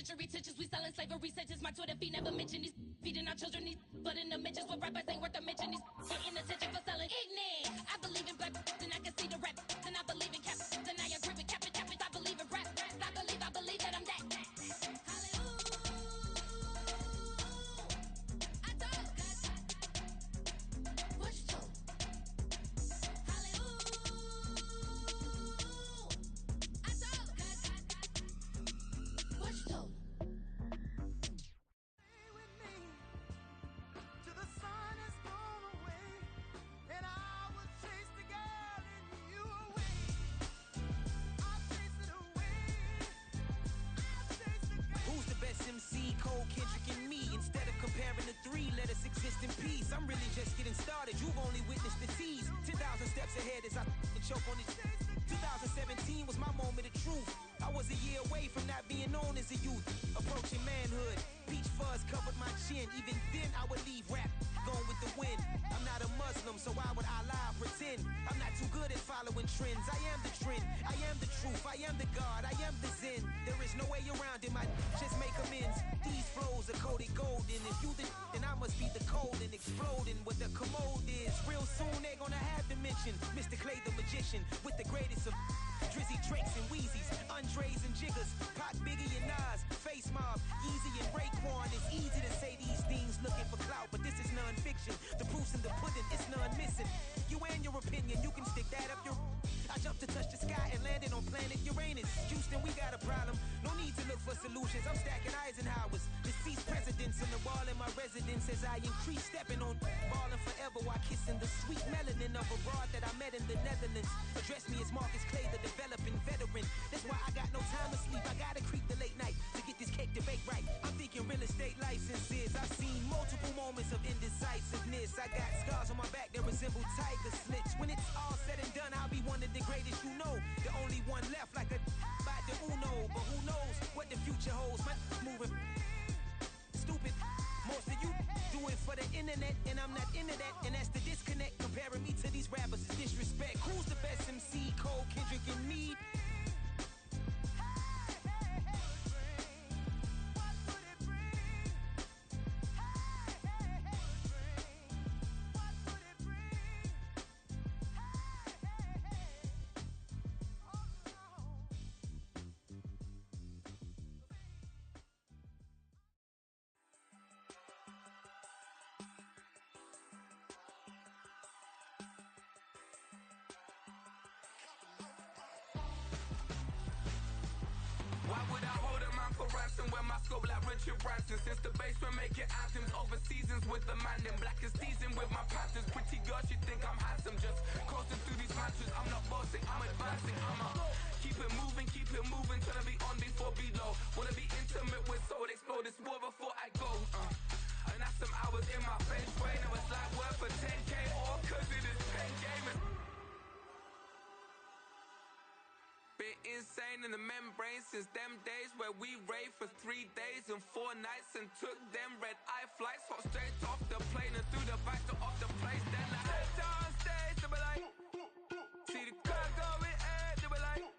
century teachers, we selling slavery sentences. My Twitter feed never mention these feeding our children these but in the mentions what rappers ain't worth a mention. These getting attention for selling ignorant. I believe in black and I can see the rap. And I believe in cap and I agree with cap. I believe in rap. I believe that I'm that. MC, Cole, Kendrick, and me. Instead of comparing the three, let us exist in peace. I'm really just getting started. You've only witnessed the tease. 10,000 steps ahead as I choke on it. 2017 was my moment of truth. I was a year away from not being known as a youth. Approaching manhood. Peach fuzz covered my chin. Even then, I would leave rap going with the wind. I'm not a Muslim, so why would I lie or pretend? I'm not too good at following trends. I am the trend. I am the truth. I am the God. I am the Zen. There is no way around it. My just make amends. These flows are coated golden. If you the then I must be the cold and exploding what the commode is. Real soon they're gonna have to mention Mr. Clay the magician with the greatest of Drizzy, Drakes, and Wheezies, Andres and Jiggers, Pac, Biggie, and Nas, Face Mob, Easy and Raekwon. It's easy to say these things looking for clout, but this is non-fiction. The proof's in the pudding, it's none missing. You and your opinion, you can stick that up your... I jumped to touch the sky and landed on planet Uranus. Houston, we got a problem. No need to look for solutions. I'm stacking Eisenhowers. Deceased presidents on the wall in my residence as I increase stepping on ballin' forever while kissing the sweet melanin of a broad that I met in the Netherlands. Address me as Marcus Clay, the developing veteran. That's why I got no time to sleep. I gotta creep the late night to get this cake to bake right. I'm thinking real estate licenses. I've seen multiple moments of indecisiveness. I got scars on my back that resemble tiger slits. When it's all said and done, I'll be one of the greatest you know. The only one left like a by the Uno. But who knows what the future holds. My moving stupid. Most of you do it for the internet, and I'm not into that. And that's the disconnect. Comparing me to these rappers is disrespect. Who's the best MC? Cole, Kendrick, and me. Why would I hold a man for ransom when my scope like Richard Branson? Since the base we're making anthems over seasons with the man in black is teasing with my patterns. Pretty girl, she think I'm handsome. Just coasting through these matches. I'm not bossing, I'm advancing. I'ma keep it moving, trying to be on before below. Wanna be intimate with soul, explode this war before I go. And that's some hours in my bench brain. Now it's like work for 10K or cause it is pen gaming. Been insane in the membrane since them days where we raved for 3 days and 4 nights and took them red eye flights, hot straight off the plane and through the back door of the place. Then I head down stage, they be like, see the crowd going air, they be like,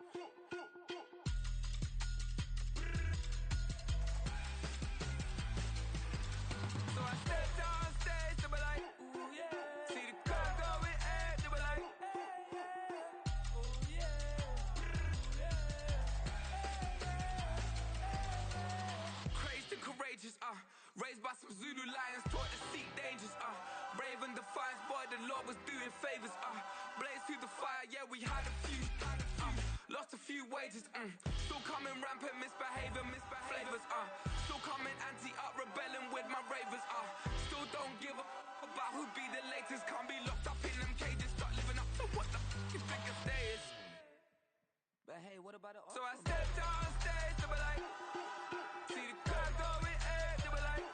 so I step down stage, they be like, ooh yeah, see the crowd going air, they be like, courageous, raised by some Zulu lions, taught to seek dangers, brave and defiant, boy, the Lord was doing favors, blaze through the fire, yeah, we had a few, lost a few wages, still coming rampant, misbehaving, flavors, still coming anti-up, rebelling with my ravers, still don't give a about who be the latest, can't be locked up in them cages, start living up to what the you think a day is. But hey, what about the so I stepped down stage, they be like, see the crowd going air, they be like,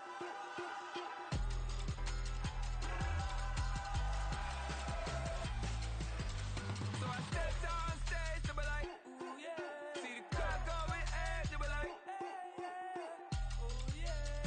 so I stepped down stage, they be like, ooh yeah, see the crowd going air, they be like, ooh yeah,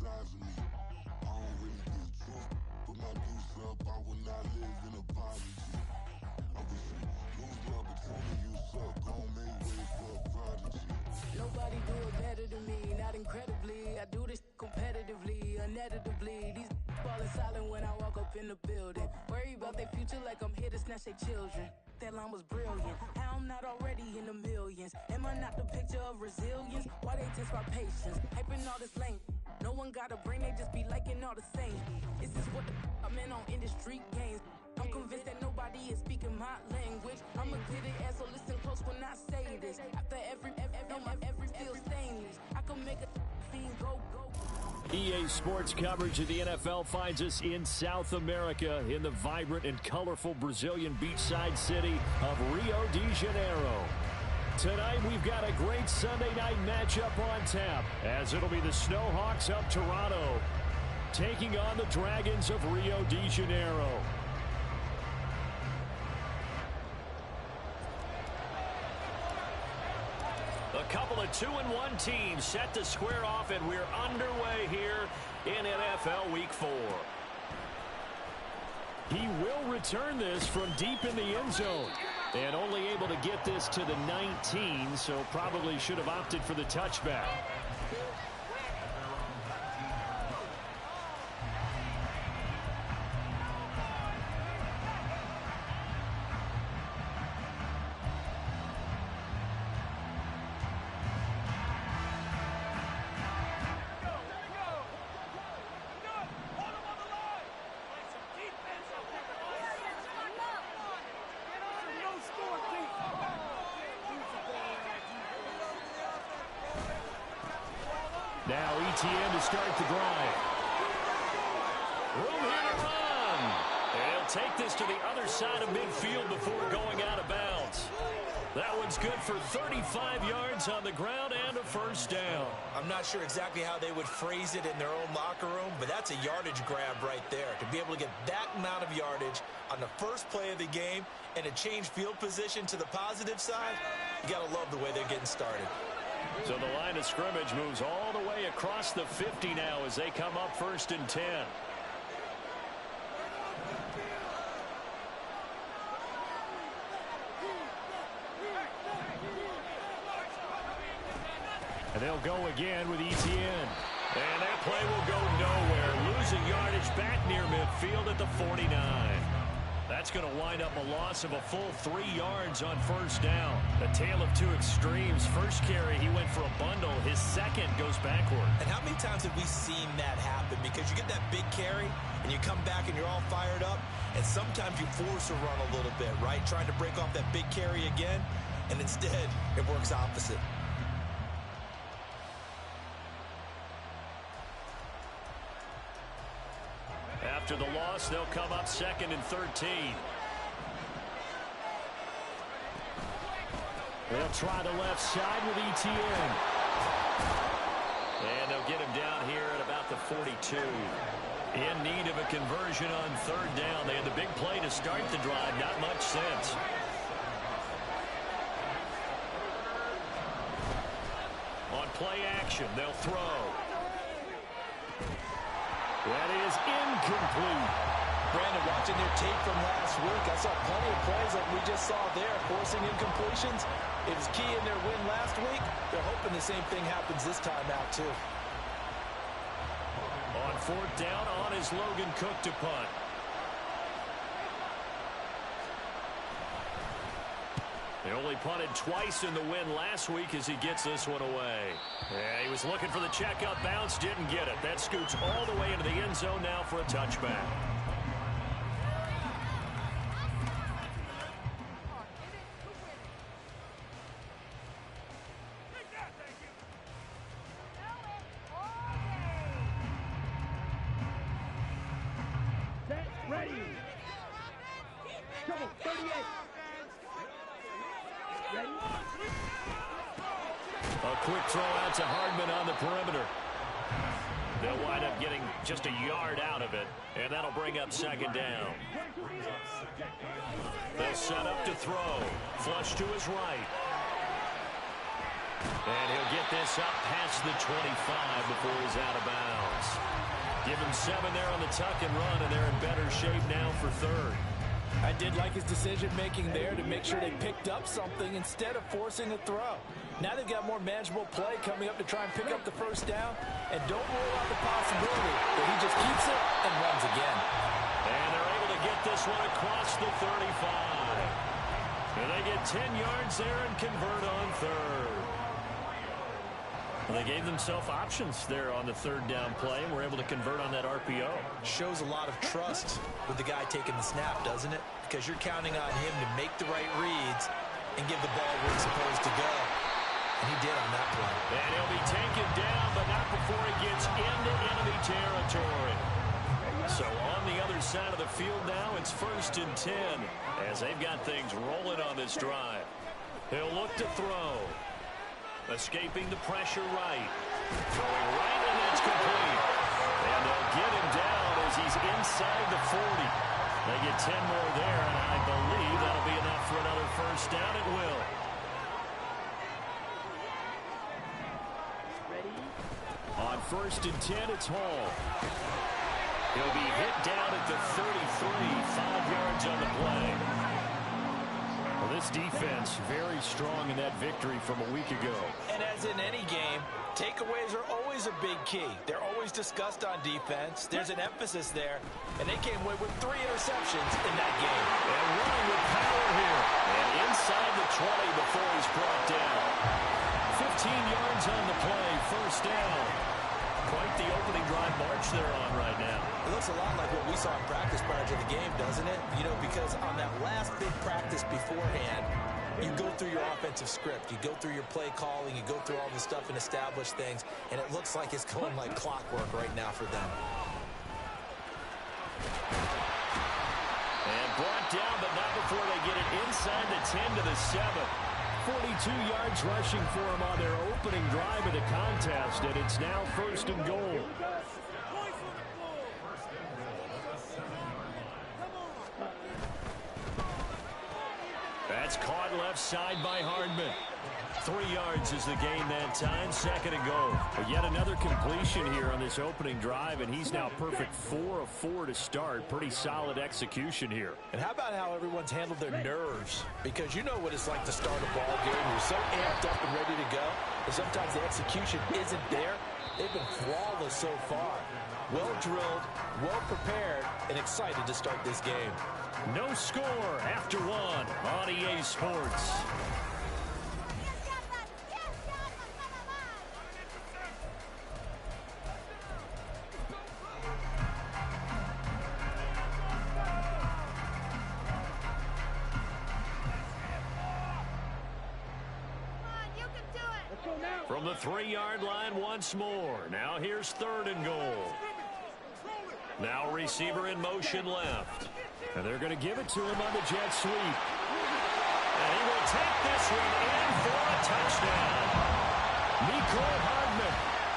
sides of me. I don't really get drunk, put my deuce up, I will not live in apology. I wish you lose love between you suck, gon' make way for a prodigy. Nobody do it better than me, not incredibly. I do this competitively, uneditably. These falling silent when I walk up in the building. Worry about their future like I'm here to snatch their children. That line was brilliant. How I'm not already in the millions? Am I not the picture of resilience? Why they test my patience? Hyping all this lane. No one got a brain, they just be liking all the same. Is this what I'm in on industry games? I'm convinced that nobody is speaking my language. I'm a clear the air, so listen close when I say this. After every feel stainless. I can make a fiend go. EA Sports coverage of the NFL finds us in South America in the vibrant and colorful Brazilian beachside city of Rio de Janeiro. Tonight we've got a great Sunday night matchup on tap, as it'll be the Snowhawks of Toronto taking on the Dragons of Rio de Janeiro. A couple of 2-1 teams set to square off, and we're underway here in NFL Week 4. He will return this from deep in the end zone, and only able to get this to the 19, so probably should have opted for the touchback. Now ETN to start the drive. Room here to run. And he'll take this to the other side of midfield before going out of bounds. That one's good for 35 yards on the ground and a first down. I'm not sure exactly how they would phrase it in their own locker room, but that's a yardage grab right there. To be able to get that amount of yardage on the first play of the game and a change field position to the positive side, you got to love the way they're getting started. So the line of scrimmage moves all the way across the 50 now as they come up 1st and 10. And they'll go again with ETN. And that play will go nowhere. Losing yardage back near midfield at the 49. That's going to wind up a loss of a full 3 yards on first down. A tale of two extremes. First carry, he went for a bundle. His second goes backward. And how many times have we seen that happen? Because you get that big carry, and you come back and you're all fired up, and sometimes you force a run a little bit, right? Trying to break off that big carry again, and instead it works opposite. After the loss, they'll come up 2nd and 13. They'll try the left side with ETN. And they'll get him down here at about the 42. In need of a conversion on 3rd down. They had the big play to start the drive. Not much sense. On play action, they'll throw. That is incomplete. Brandon, watching their tape from last week, I saw plenty of plays like we just saw there, forcing incompletions. It was key in their win last week. They're hoping the same thing happens this time out, too. On 4th down, on is Logan Cook to punt. They only punted twice in the win last week as he gets this one away. Yeah, he was looking for the check-up bounce, didn't get it. That scoots all the way into the end zone now for a touchback. Set, ready. Trouble, 38. A quick throw out to Hardman on the perimeter. They'll wind up getting just a yard out of it, and that'll bring up 2nd down. They'll set up to throw. Flush to his right. And he'll get this up past the 25 before he's out of bounds. Give him 7 there on the tuck and run, and they're in better shape now for third. I did like his decision-making there to make sure they picked up something instead of forcing a throw. Now they've got more manageable play coming up to try and pick up the first down, and don't rule out the possibility that he just keeps it and runs again. And they're able to get this one across the 35. And they get 10 yards there and convert on third. Well, they gave themselves options there on the third down play and were able to convert on that RPO. Shows a lot of trust with the guy taking the snap, doesn't it? Because you're counting on him to make the right reads and give the ball where it's supposed to go. And he did on that play. And he'll be taken down, but not before he gets into enemy territory. So on the other side of the field now, it's 1st and 10 as they've got things rolling on this drive. He'll look to throw. Escaping the pressure right. Throwing right, and that's complete. And they'll get him down as he's inside the 40. They get 10 more there, and I believe that'll be enough for another first down. It will. On 1st and 10, it's Hall. He'll be hit down at the 33, 5 yards on the play. Well, this defense very strong in that victory from a week ago. And as in any game, takeaways are always a big key. They're always discussed on defense. There's an emphasis there, and they came away with 3 interceptions in that game. And running with power here. And inside the 20 before he's brought down. 15 yards on the play, first down. Quite the opening drive march they're on right now. It looks a lot like what we saw in practice prior to the game, doesn't it? You know, because on that last big practice beforehand, you go through your offensive script. You go through your play calling. You go through all the stuff and establish things. And it looks like it's going like clockwork right now for them. And brought down, but not before they get it inside the 10 to the 7. 42 yards rushing for him on their opening drive of the contest, and it's now 1st and goal. That's caught left side by Hardman. 3 yards is the gain that time, 2nd and goal. But yet another completion here on this opening drive, and he's now perfect 4 of 4 to start. Pretty solid execution here. And how about how everyone's handled their nerves? Because you know what it's like to start a ball game. You're so amped up and ready to go, and sometimes the execution isn't there. They've been flawless so far. Well drilled, well prepared, and excited to start this game. No score after 1 on EA Sports. From the 3-yard line once more. Now here's 3rd and goal. Now receiver in motion left. And they're going to give it to him on the jet sweep. And he will take this one in for a touchdown. Nicole Hardman,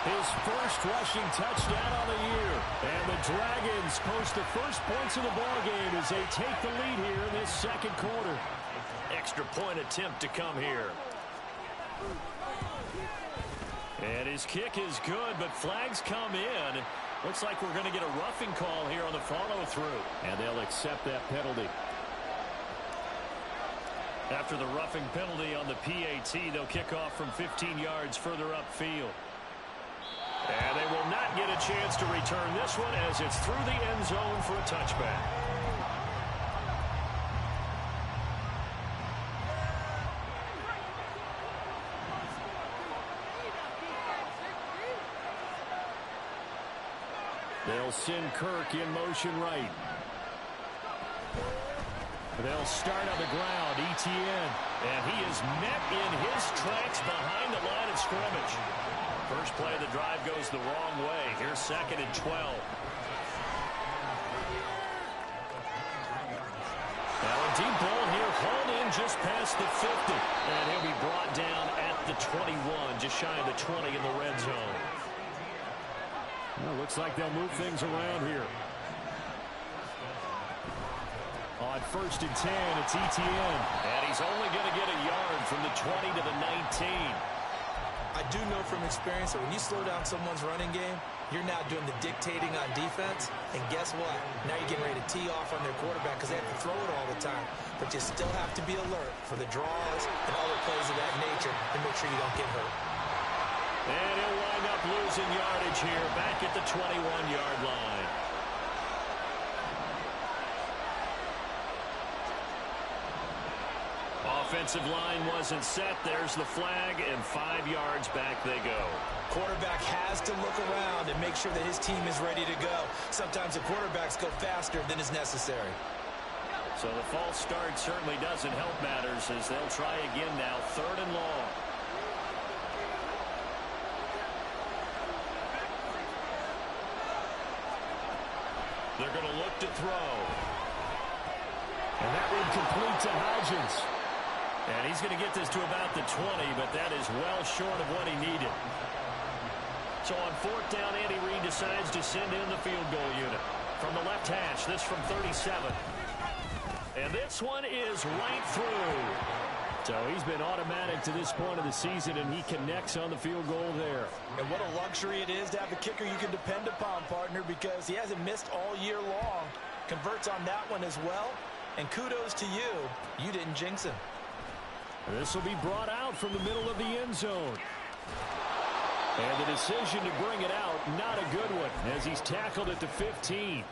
his first rushing touchdown on the year. And the Dragons post the first points of the ballgame as they take the lead here in this 2nd quarter. Extra point attempt to come here. And his kick is good, but flags come in. Looks like we're going to get a roughing call here on the follow-through. And they'll accept that penalty. After the roughing penalty on the PAT, they'll kick off from 15 yards further upfield. And they will not get a chance to return this one as it's through the end zone for a touchback. They'll send Kirk in motion right. They'll start on the ground, Etienne. And he is met in his tracks behind the line of scrimmage. First play of the drive goes the wrong way. Here's 2nd and 12. Now a deep ball here, hauled in just past the 50. And he'll be brought down at the 21, just shy of the 20 in the red zone. Well, looks like they'll move things around here. On 1st and 10, it's Etienne. And he's only going to get a yard from the 20 to the 19. I do know from experience that when you slow down someone's running game, you're now doing the dictating on defense. And guess what? Now you're getting ready to tee off on their quarterback because they have to throw it all the time. But you still have to be alert for the draws and other plays of that nature to make sure you don't get hurt. And he'll wind up losing yardage here back at the 21-yard line. Offensive line wasn't set. There's the flag, and 5 yards back they go. Quarterback has to look around and make sure that his team is ready to go. Sometimes the quarterbacks go faster than is necessary. So the false start certainly doesn't help matters as they'll try again now, 3rd and long. They're going to look to throw. And that one complete to Hodgins. And he's going to get this to about the 20, but that is well short of what he needed. So on 4th down, Andy Reid decides to send in the field goal unit. From the left hash, this from 37. And this one is right through. So he's been automatic to this point of the season, and he connects on the field goal there. And what a luxury it is to have a kicker you can depend upon, partner, because he hasn't missed all year long. Converts on that one as well. And kudos to you. You didn't jinx him. This will be brought out from the middle of the end zone. And the decision to bring it out, not a good one, as he's tackled at the 15.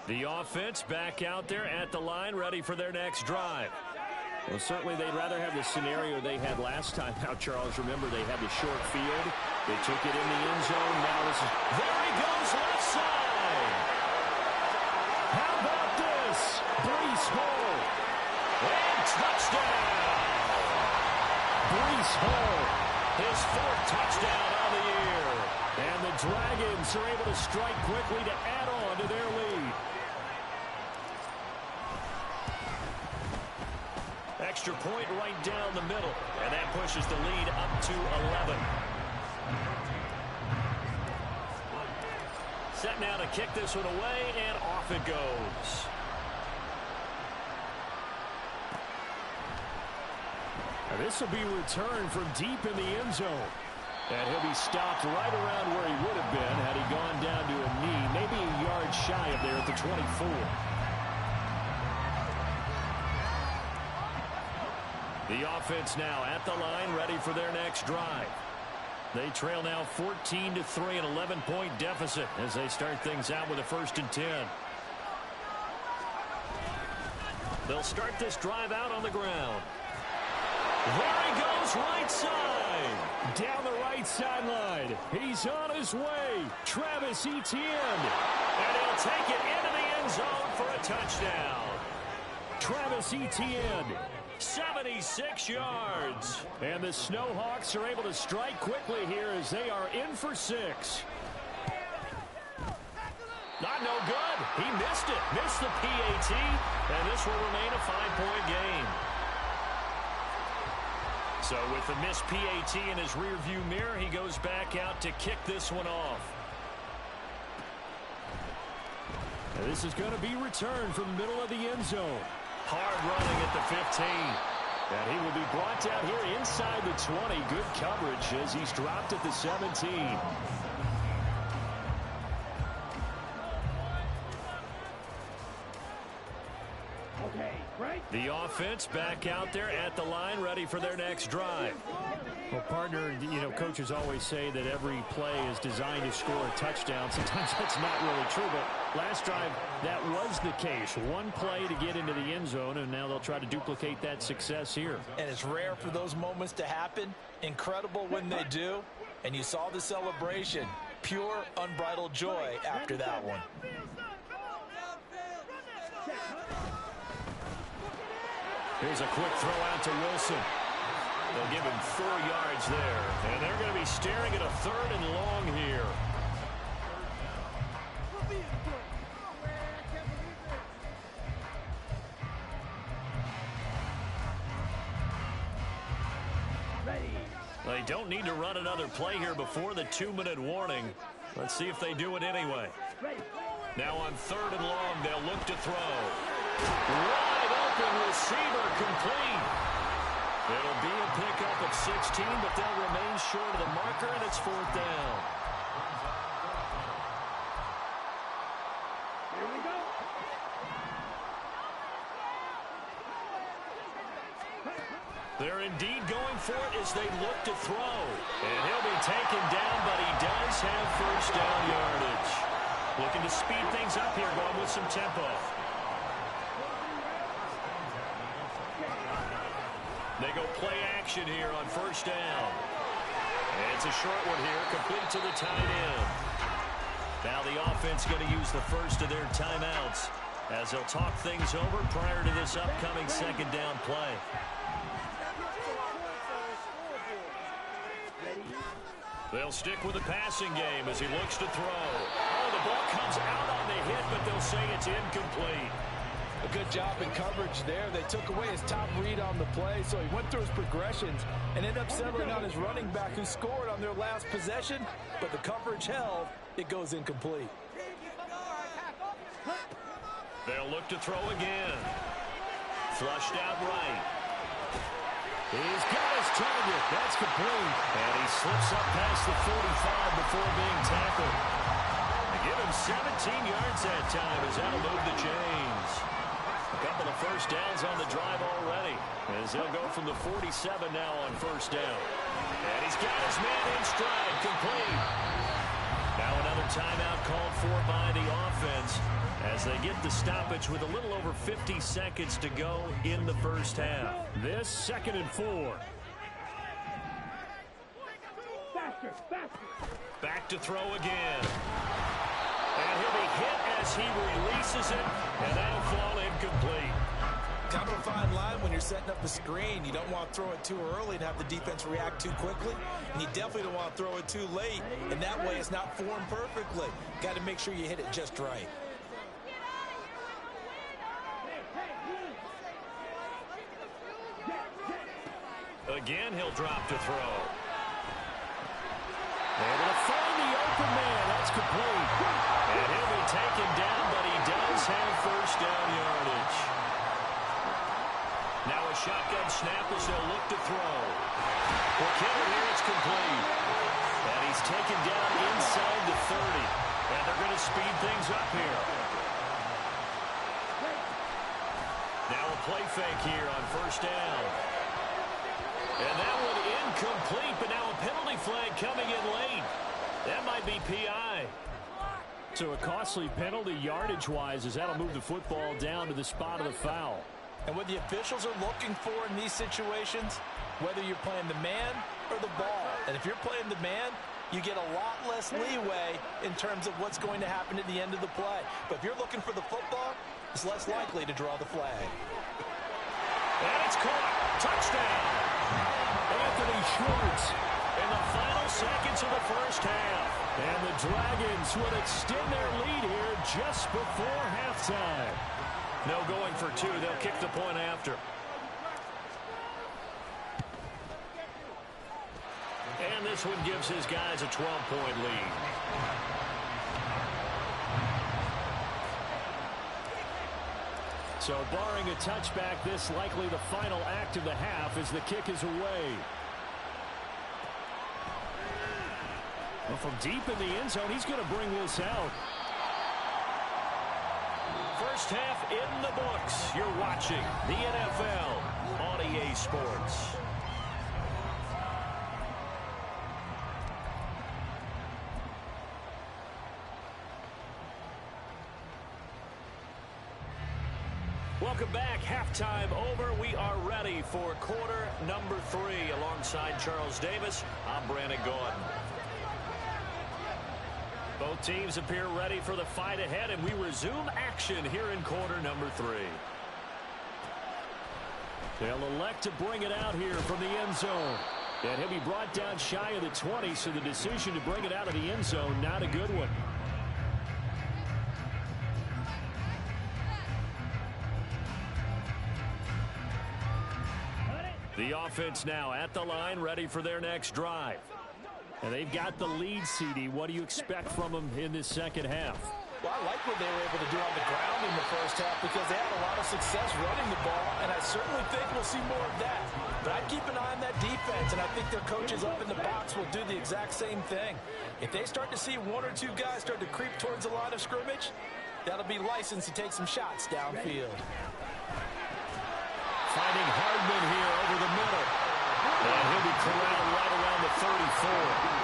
The offense back out there at the line, ready for their next drive. Well, certainly they'd rather have the scenario they had last time out, Charles. Remember, they had the short field. They took it in the end zone. Now this is... There he goes, left side. How about this? Breece Hall. And touchdown. Breece Hall. His 4th touchdown of the year. And the Dragons are able to strike quickly to add on to their lead. Extra point right down the middle. And that pushes the lead up to 11. Set now to kick this one away, and off it goes. And this will be returned from deep in the end zone. And he'll be stopped right around where he would have been had he gone down to a knee, maybe a yard shy of there at the 24. The offense now at the line, ready for their next drive. They trail now 14-3, an 11-point deficit as they start things out with a 1st and 10. They'll start this drive out on the ground. There he goes, right side. Down the right sideline. He's on his way. Travis Etienne. And he'll take it into the end zone for a touchdown. Travis Etienne. 76 yards. And the Snowhawks are able to strike quickly here as they are in for 6. Not no good. He missed it. Missed the PAT. And this will remain a 5-point game. So with the missed PAT in his rearview mirror, he goes back out to kick this one off. And this is going to be returned from the middle of the end zone. Hard running at the 15. And he will be brought down here inside the 20. Good coverage as he's dropped at the 17. The offense back out there at the line, ready for their next drive. Well, partner, you know, coaches always say that every play is designed to score a touchdown. Sometimes that's not really true, but last drive, that was the case. One play to get into the end zone, and now they'll try to duplicate that success here. And it's rare for those moments to happen. Incredible when they do. And you saw the celebration. Pure, unbridled joy after that one. Here's a quick throw out to Wilson. They'll give him 4 yards there. And they're going to be staring at a 3rd and long here. They don't need to run another play here before the 2-minute warning. Let's see if they do it anyway. Now on 3rd and long, they'll look to throw. Wide open. open receiver complete. It'll be a pickup of 16, but they'll remain short of the marker, and it's 4th down. Here we go. They're indeed going for it as they look to throw. And he'll be taken down, but he does have first down yardage. Looking to speed things up here, going with some tempo. They go play action here on first down. And it's a short one here, complete to the tight end. Now the offense going to use the first of their timeouts as they'll talk things over prior to this upcoming second down play. They'll stick with the passing game as he looks to throw. Oh, the ball comes out on the hit, but they'll say it's incomplete. A good job in coverage there. They took away his top read on the play, so he went through his progressions and ended up settling on his running back who scored on their last possession, but the coverage held. It goes incomplete. They'll look to throw again. Flushed out right. He's got his target. That's complete. And he slips up past the 45 before being tackled. They give him 17 yards that time as that'll move the chains. A couple of first downs on the drive already as they'll go from the 47 now on first down. And he's got his man in stride, complete. Now another timeout called for by the offense as they get the stoppage with a little over 50 seconds to go in the first half. This 2nd and 4. Back to throw again. And he'll be hit as he releases it, and that'll fall incomplete. Kind of a fine line when you're setting up a screen. You don't want to throw it too early and have the defense react too quickly. And you definitely don't want to throw it too late. And that way it's not formed perfectly. Got to make sure you hit it just right. Again, he'll drop to throw. Able to find the open man. That's complete. And he'll be taken down, but he does have first down yardage. Now a shotgun snap as they'll look to throw. For Kittle here, it's complete. And he's taken down inside the 30. And they're going to speed things up here. Now a play fake here on first down. And that one incomplete, but now a penalty flag coming in late. That might be PI. So a costly penalty yardage-wise as that'll move the football down to the spot of the foul. And what the officials are looking for in these situations, whether you're playing the man or the ball. And if you're playing the man, you get a lot less leeway in terms of what's going to happen at the end of the play. But if you're looking for the football, it's less likely to draw the flag. And it's caught. Touchdown. Anthony Schwartz In the final seconds of the first half. And the Dragons would extend their lead here just before halftime. No going for two. They'll kick the point after. And this one gives his guys a 12-point lead. So barring a touchback, this likely the final act of the half as the kick is away. Well, from deep in the end zone, he's going to bring this out. First half in the books. You're watching the NFL on EA Sports. Welcome back. Halftime over. We are ready for quarter number 3. Alongside Charles Davis, I'm Brandon Gordon. Both teams appear ready for the fight ahead, and we resume action here in quarter number 3. They'll elect to bring it out here from the end zone. And he'll be brought down shy of the 20, so the decision to bring it out of the end zone, not a good one. The offense now at the line, ready for their next drive. And they've got the lead, CD. What do you expect from them in this second half? Well, I like what they were able to do on the ground in the first half because they had a lot of success running the ball, and I certainly think we'll see more of that. But I'd keep an eye on that defense, and I think their coaches up in the box will do the exact same thing. If they start to see one or two guys start to creep towards the line of scrimmage, that'll be licensed to take some shots downfield. Finding Hardman here over the middle. And he'll be corralled right around the 34.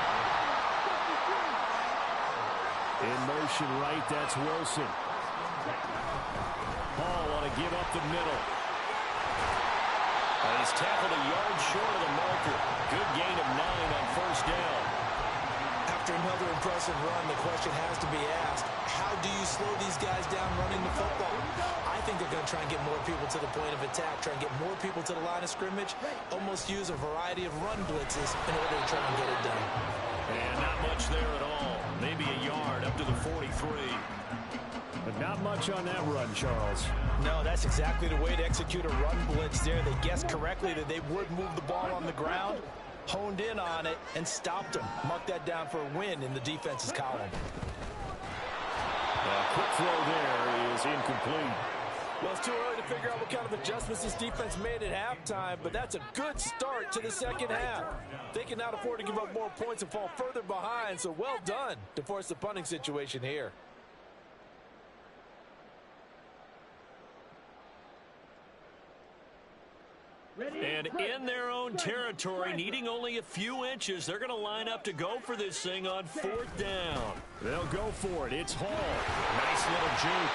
In motion right, that's Wilson. Hall want to give up the middle. And he's tackled a yard short of the marker. Good gain of 9 on first down. After another impressive run, the question has to be asked, how do you slow these guys down running the football? I think they're going to try and get more people to the point of attack, try and get more people to the line of scrimmage, almost use a variety of run blitzes in order to try and get it done. And not much there at all. Maybe a yard up to the 43. But not much on that run, Charles. No, that's exactly the way to execute a run blitz there. They guessed correctly that they would move the ball on the ground, honed in on it, and stopped them. Mark that down for a win in the defense's column. Quick throw there is incomplete. Well, it's too early to figure out what kind of adjustments this defense made at halftime, but that's a good start to the second half. They can not afford to give up more points and fall further behind, so well done to force the punting situation here. And in their own territory, needing only a few inches, they're going to line up to go for this thing on 4th down. They'll go for it. It's Hall. Nice little juke.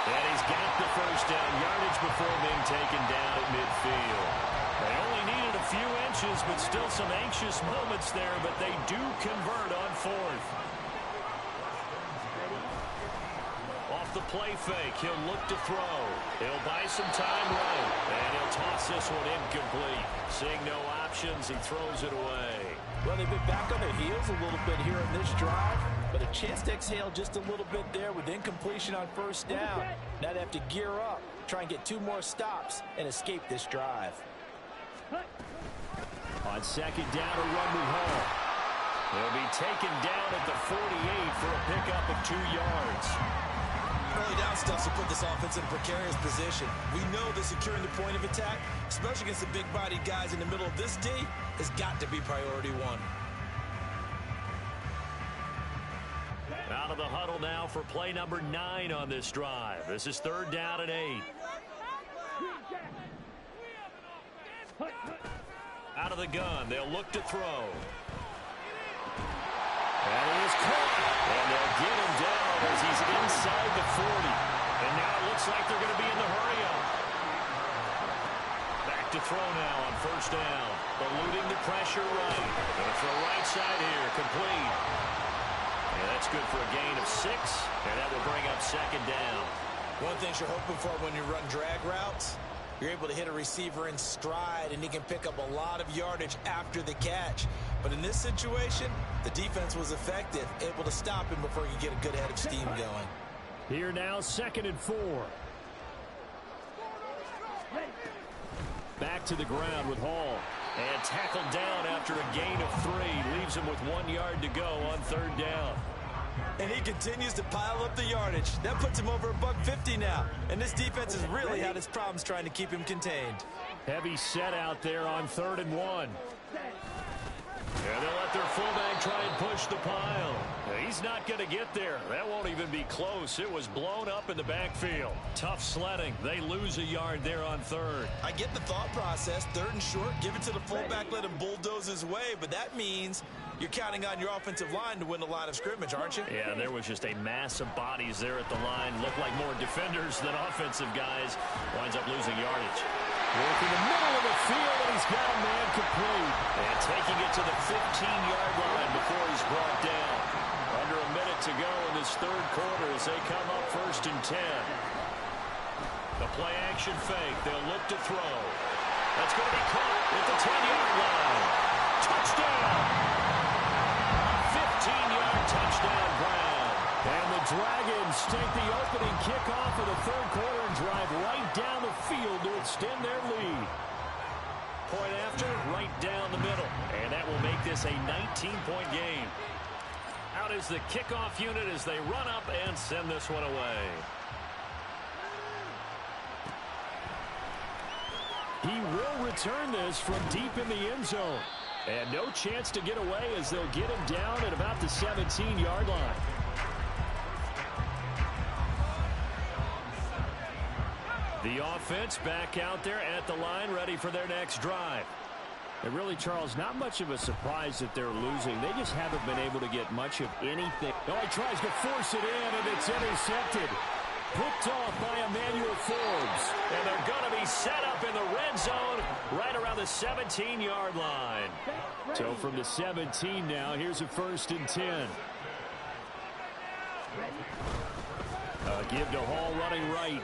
And he's got the first down yardage before being taken down at midfield. They only needed a few inches, but still some anxious moments there, but they do convert on 4th. Off the play fake, he'll look to throw. He'll buy some time right, and he'll toss this one incomplete. Seeing no options, he throws it away. Well, they've been back on their heels a little bit here in this drive, but a chance to exhale just a little bit there with incompletion on first down. Now they have to gear up, try and get 2 more stops, and escape this drive. On second down, a run with Hall. He'll be taken down at the 48 for a pickup of 2 yards. Early down stuff to put this offense in a precarious position. We know that securing the point of attack, especially against the big-bodied guys in the middle of this D, has got to be priority 1. Out of the huddle now for play number 9 on this drive. This is 3rd down and 8. Out of the gun, they'll look to throw. And he is caught. And they'll get him down as he's inside the 40. And now it looks like they're going to be in the hurry-up. Back to throw now on first down. Eluding the pressure right. Going to throw right side here. Complete. And that's good for a gain of 6. And that will bring up second down. One thing you're hoping for when you run drag routes, you're able to hit a receiver in stride, and he can pick up a lot of yardage after the catch. But in this situation, the defense was effective, able to stop him before he could get a good head of steam going. Here now, 2nd and 4. Back to the ground with Hall. And tackled down after a gain of 3. Leaves him with 1 yard to go on 3rd down. And he continues to pile up the yardage. That puts him over $150 now. And this defense has really had its problems trying to keep him contained. Heavy set out there on 3rd and 1. And they'll let their fullback try and push the pile. He's not going to get there. That won't even be close. It was blown up in the backfield. Tough sledding. They lose a yard there on 3rd. I get the thought process. 3rd and short, give it to the fullback, let him bulldoze his way. But that means you're counting on your offensive line to win the line of scrimmage, aren't you? Yeah, there was just a mass of bodies there at the line. Looked like more defenders than offensive guys. Winds up losing yardage. Working the middle of the field, and he's got a man complete. And taking it to the 15-yard line before he's brought down. Under a minute to go in this 3rd quarter as they come up 1st and 10. The play action fake. They'll look to throw. That's going to be caught at the 10-yard line. Touchdown! 15-yard touchdown, Brown. And the Dragons take the opening kickoff of the 3rd quarter and drive right down the field to extend their lead. Point after, right down the middle. And that will make this a 19-point game. Out out is the kickoff unit as they run up and send this one away. He will return this from deep in the end zone. And no chance to get away as they'll get him down at about the 17-yard line. The offense back out there at the line, ready for their next drive. And really, Charles, not much of a surprise that they're losing. They just haven't been able to get much of anything. Oh, he tries to force it in, and it's intercepted. Picked off by Emmanuel Forbes. And they're going to be set up in the red zone right around the 17-yard line. So from the 17 now, here's a 1st and 10. Give to Hall running right.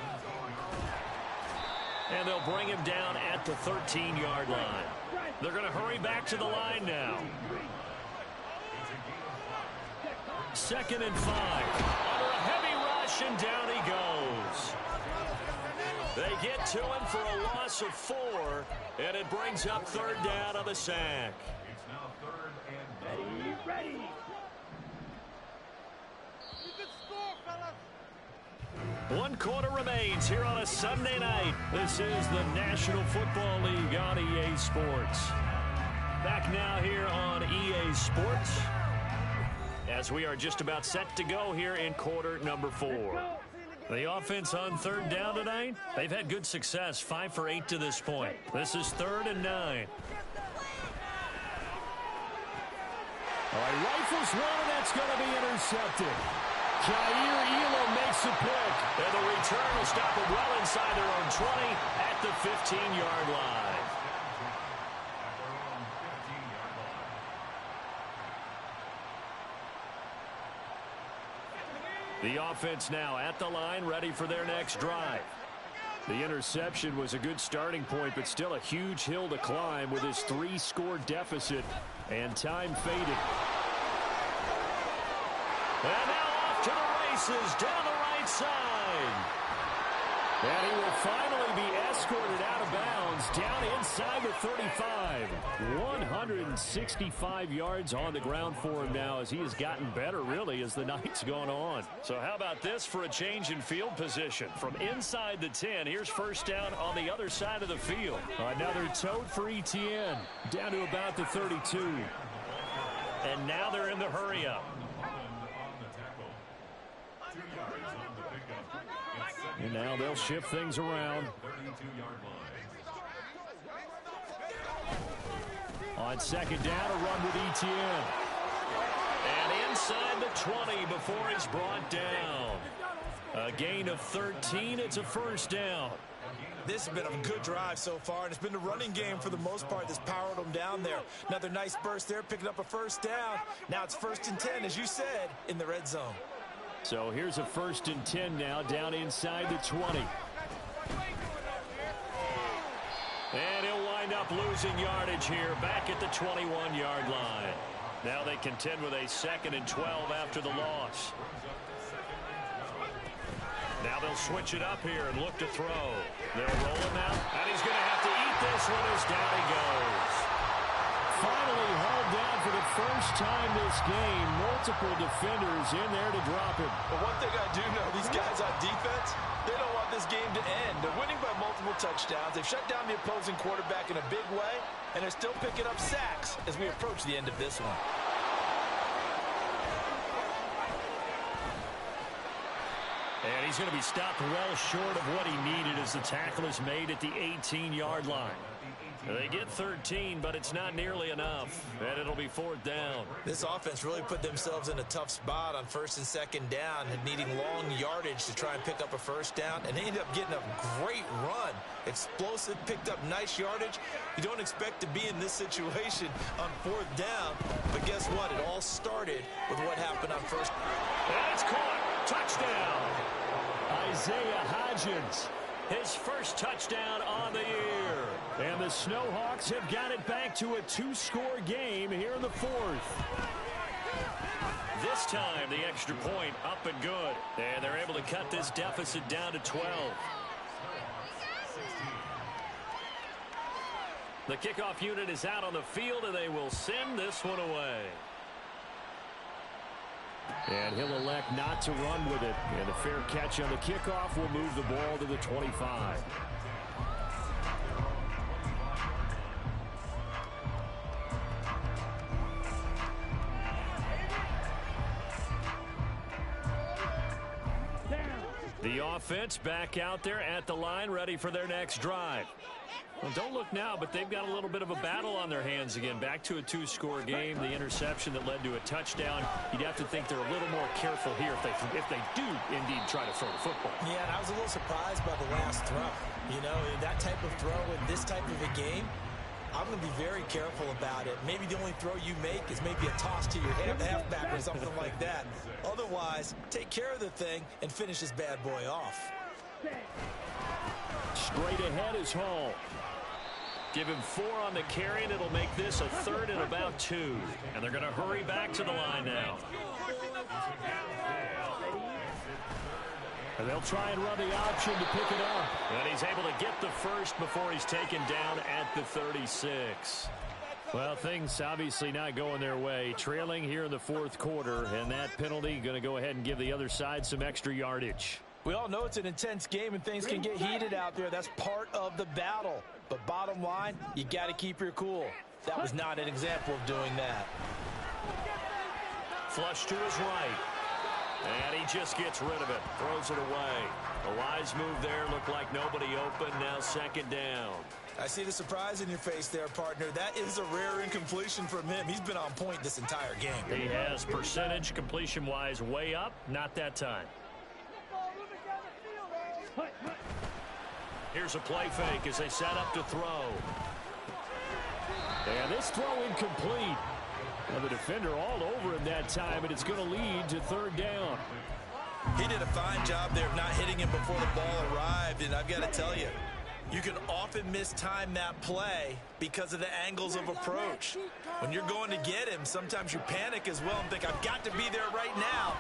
And they'll bring him down at the 13-yard line. They're going to hurry back to the line now. 2nd and 5. Under a heavy rush, and down he goes. They get to him for a loss of 4, and it brings up 3rd down on the sack. It's now 3rd and ready. You can score, fellas. 1 quarter remains here on a Sunday night. This is the National Football League on EA Sports. Back now here on EA Sports as we are just about set to go here in quarter number 4. The offense on 3rd down tonight, they've had good success, 5 for 8 to this point. This is 3rd and 9. All right, rifles one, and that's going to be intercepted. Jair Elam makes a pick. And the return will stop it well inside their own 20 at the 15-yard line. The offense now at the line, ready for their next drive. The interception was a good starting point, but still a huge hill to climb with his 3-score deficit and time fading. And now off to the races down the right side. And he will finally be escorted out of bounds down inside the 35. 165 yards on the ground for him now as he has gotten better, really, as the night's gone on. So how about this for a change in field position? From inside the 10, here's 1st down on the other side of the field. Another tote for Etienne, down to about the 32. And now they're in the hurry-up. And now they'll shift things around. On 2nd down, a run with Etienne. And inside the 20 before he's brought down. A gain of 13. It's a 1st down. This has been a good drive so far, and it's been the running game for the most part that's powered them down there. Another nice burst there, picking up a 1st down. Now it's 1st and 10, as you said, in the red zone. So here's a 1st and 10 now, down inside the 20. And he'll wind up losing yardage here, back at the 21-yard line. Now they contend with a 2nd and 12 after the loss. Now they'll switch it up here and look to throw. They'll roll him out, and he's going to have to eat this one as down he goes. Finally hauled down for the first time this game. Multiple defenders in there to drop him. But one thing I do know, these guys on defense, they don't want this game to end. They're winning by multiple touchdowns. They've shut down the opposing quarterback in a big way, and they're still picking up sacks as we approach the end of this one. And he's going to be stopped well short of what he needed as the tackle is made at the 18-yard line. They get 13, but it's not nearly enough, and it'll be 4th down. This offense really put themselves in a tough spot on 1st and 2nd down and needing long yardage to try and pick up a 1st down, and they ended up getting a great run. Explosive, picked up nice yardage. You don't expect to be in this situation on 4th down, but guess what? It all started with what happened on 1st. And it's caught. Touchdown. Isaiah Hodgins. His first touchdown on the year. And the Snowhawks have got it back to a 2-score game here in the 4th. This time, the extra point up and good. And they're able to cut this deficit down to 12. The kickoff unit is out on the field, and they will send this one away. And he'll elect not to run with it. And a fair catch on the kickoff will move the ball to the 25. The offense back out there at the line, ready for their next drive. Well, don't look now, but they've got a little bit of a battle on their hands again. Back to a two-score game. The interception that led to a touchdown. You'd have to think they're a little more careful here if they do indeed try to throw the football. Yeah, and I was a little surprised by the last throw. You know, that type of throw in this type of a game, I'm going to be very careful about it. Maybe the only throw you make is maybe a toss to your halfback or something like that. Otherwise, take care of the thing and finish this bad boy off. Straight ahead is Hall. Give him 4 on the carry, and it'll make this a 3rd and about 2. And they're going to hurry back to the line now. And they'll try and run the option to pick it up. And he's able to get the first before he's taken down at the 36. Well, things obviously not going their way. Trailing here in the 4th quarter, and that penalty going to go ahead and give the other side some extra yardage. We all know it's an intense game and things can get heated out there. That's part of the battle. But bottom line, you got to keep your cool. That was not an example of doing that. Flush to his right. And he just gets rid of it. Throws it away. A wise move there. Looked like nobody open. Now 2nd down. I see the surprise in your face there, partner. That is a rare incompletion from him. He's been on point this entire game. He has percentage completion-wise way up. Not that time. Here's a play fake as they set up to throw. And this throw incomplete. Now the defender all over him that time, and it's going to lead to 3rd down. He did a fine job there of not hitting him before the ball arrived, and I've got to tell you, you can often mistime that play because of the angles of approach. When you're going to get him, sometimes you panic as well and think, I've got to be there right now.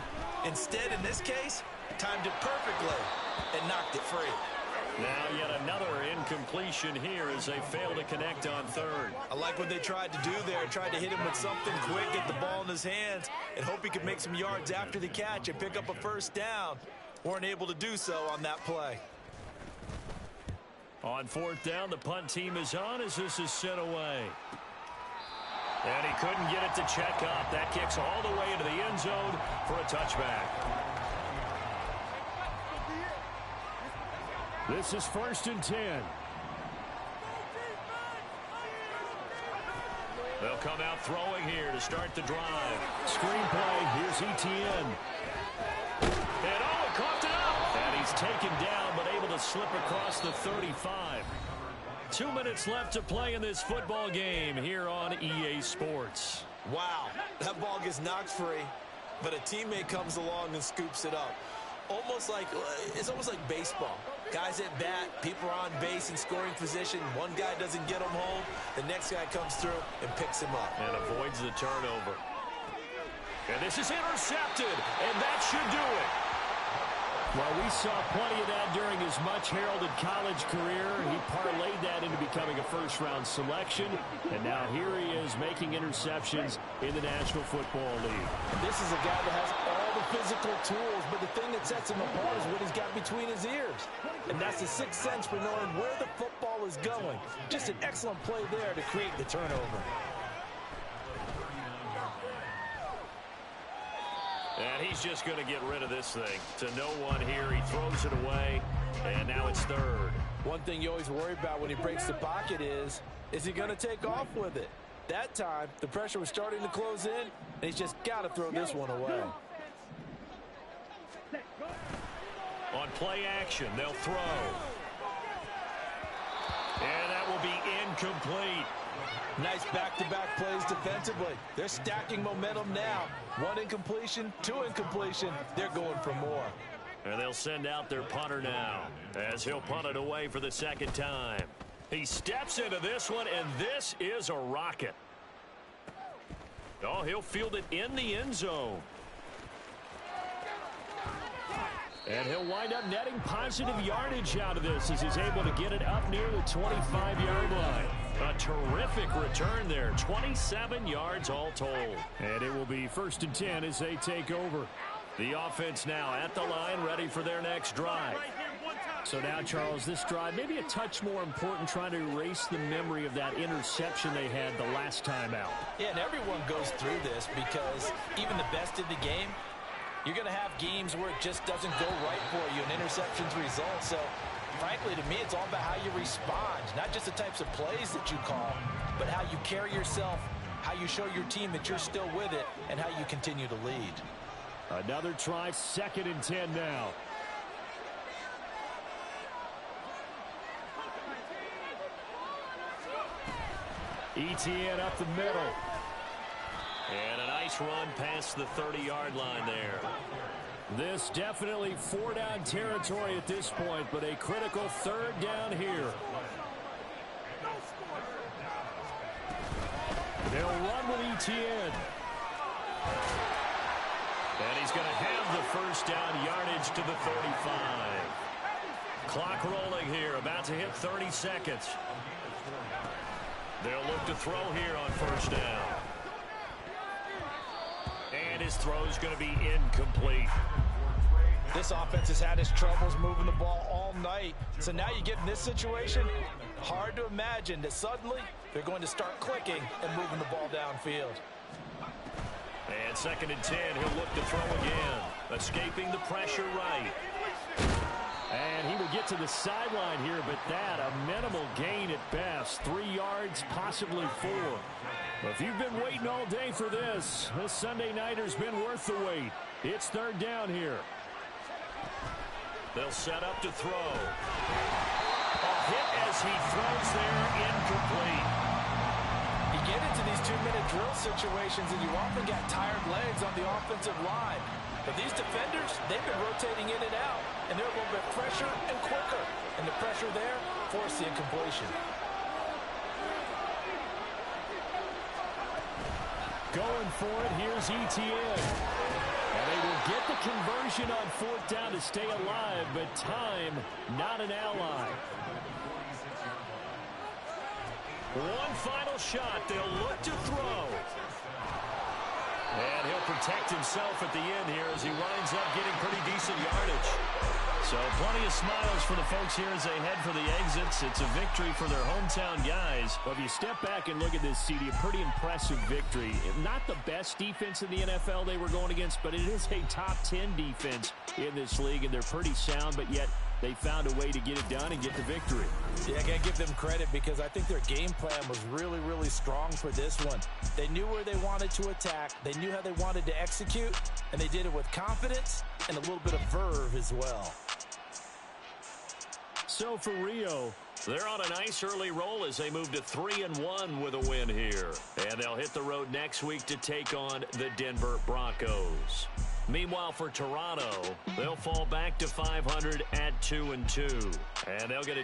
Instead, in this case, timed it perfectly and knocked it free. Now yet another incompletion here as they fail to connect on 3rd. I like what they tried to do there. Tried to hit him with something quick, get the ball in his hands, and hope he could make some yards after the catch and pick up a 1st down. Weren't able to do so on that play. On 4th down, the punt team is on as this is sent away. And he couldn't get it to check up. That kicks all the way into the end zone for a touchback. This is 1st and 10. They'll come out throwing here to start the drive. Screenplay, here's Etienne. And he coughed it up. And he's taken down but able to slip across the 35. 2 minutes left to play in this football game here on EA Sports. Wow, that ball gets knocked free, but a teammate comes along and scoops it up. It's almost like baseball. Guys at bat, people are on base in scoring position. One guy doesn't get him home. The next guy comes through and picks him up. And avoids the turnover. And this is intercepted, and that should do it. Well, we saw plenty of that during his much-heralded college career. He parlayed that into becoming a first-round selection, and now here he is making interceptions in the National Football League. This is a guy that has all the physical tools, but the thing that sets him apart is what he's got between his ears. And that's the sixth sense for knowing where the football is going. Just an excellent play there to create the turnover. And he's just going to get rid of this thing. To no one here, he throws it away, and now it's 3rd. One thing you always worry about when he breaks the pocket is he going to take off with it? That time, the pressure was starting to close in, and he's just got to throw this one away. On play action, they'll throw. And that will be incomplete. Nice back-to-back plays defensively. They're stacking momentum now. 1 incompletion, 2 incompletion. They're going for more. And they'll send out their punter now as he'll punt it away for the 2nd time. He steps into this one, and this is a rocket. Oh, he'll field it in the end zone. And he'll wind up netting positive yardage out of this as he's able to get it up near the 25-yard line. A terrific return there. 27 yards all told. And it will be 1st and 10 as they take over. The offense now at the line, ready for their next drive. So now, Charles, this drive maybe a touch more important, trying to erase the memory of that interception they had the last time out. Yeah, and everyone goes through this because even the best in the game, you're going to have games where it just doesn't go right for you, and interceptions result. So, frankly, to me, it's all about how you respond, not just the types of plays that you call, but how you carry yourself, how you show your team that you're still with it, and how you continue to lead. Another try, 2nd and 10 now. Etienne up the middle. And a nice run past the 30-yard line there. This definitely 4-down territory at this point, but a critical 3rd down here. They'll run with Etienne. And he's going to have the 1st down yardage to the 35. Clock rolling here, about to hit 30 seconds. They'll look to throw here on 1st down. And his throw's going to be incomplete. This offense has had its troubles moving the ball all night. So now you get in this situation, hard to imagine that suddenly they're going to start clicking and moving the ball downfield. And 2nd and 10, he'll look to throw again. Escaping the pressure right. And he will get to the sideline here, but that a minimal gain at best. 3 yards, possibly 4. If you've been waiting all day for this Sunday nighter's been worth the wait. It's 3rd down here. They'll set up to throw. A hit as he throws there, incomplete. You get into these 2-minute drill situations and you often got tired legs on the offensive line. But these defenders, they've been rotating in and out, and they're a little bit fresher and quicker. And the pressure there forced the incompletion. Going for it, here's Etienne. And they will get the conversion on 4th down to stay alive, but time, not an ally. One final shot. They'll look to throw. And he'll protect himself at the end here as he winds up getting pretty decent yardage. So plenty of smiles for the folks here as they head for the exits. It's a victory for their hometown guys. Well, if you step back and look at this, CD, a pretty impressive victory. Not the best defense in the NFL they were going against, but it is a top 10 defense in this league, and they're pretty sound, but yet they found a way to get it done and get the victory. Yeah, I got to give them credit because I think their game plan was really, really strong for this one. They knew where they wanted to attack. They knew how they wanted to execute, and they did it with confidence and a little bit of verve as well. So for Rio, they're on a nice early roll as they move to 3-1 with a win here. And they'll hit the road next week to take on the Denver Broncos. Meanwhile, for Toronto, they'll fall back to 500 at 2-2. And they'll get a